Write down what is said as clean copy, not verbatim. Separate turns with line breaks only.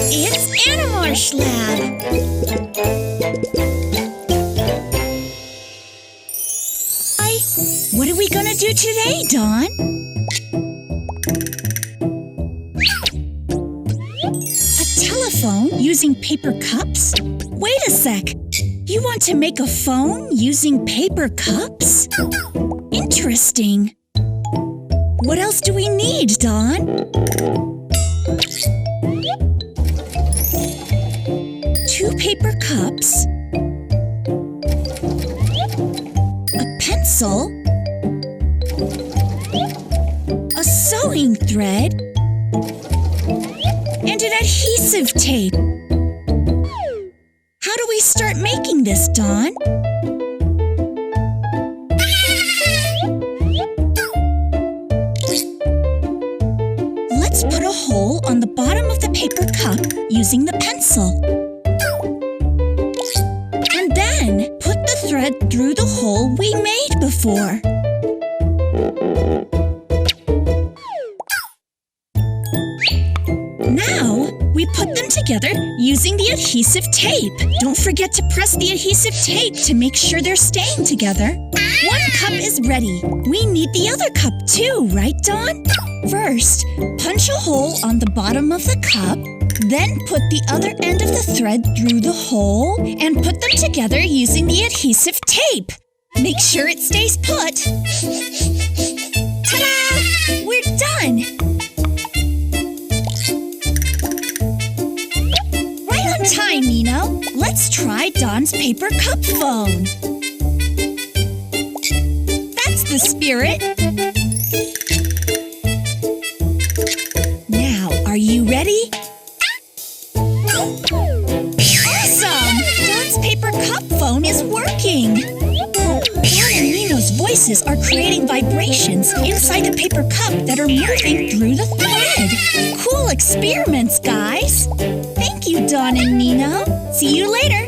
It's Animarsh Lab! What are we gonna do today, Dawn? A telephone using paper cups? Wait a sec! You want to make a phone using paper cups? Interesting! What else do we need, Dawn? 2 paper cups, a pencil, a sewing thread, and an adhesive tape. How do we start making this, Dawn? Let's put a hole on the bottom of the paper cup using the pencil. And then put the thread through the hole we made before. Now, we put them together using the adhesive tape. Don't forget to press the adhesive tape to make sure they're staying together. 1 cup is ready. We need the other cup too, right, Dawn? First, punch a hole on the bottom of the cup, then put the other end of the thread through the hole and put them together using the adhesive tape. Make sure it stays put. Ta-da! We're done! Right on time, Nino. Let's try Dawn's paper cup phone. That's the spirit. Now, are you ready? Awesome! Dawn's paper cup phone is working! Dawn and Nino's voices are creating vibrations inside the paper cup that are moving through the thread. Cool experiments, guys! Thank you, Dawn and Nino. See you later!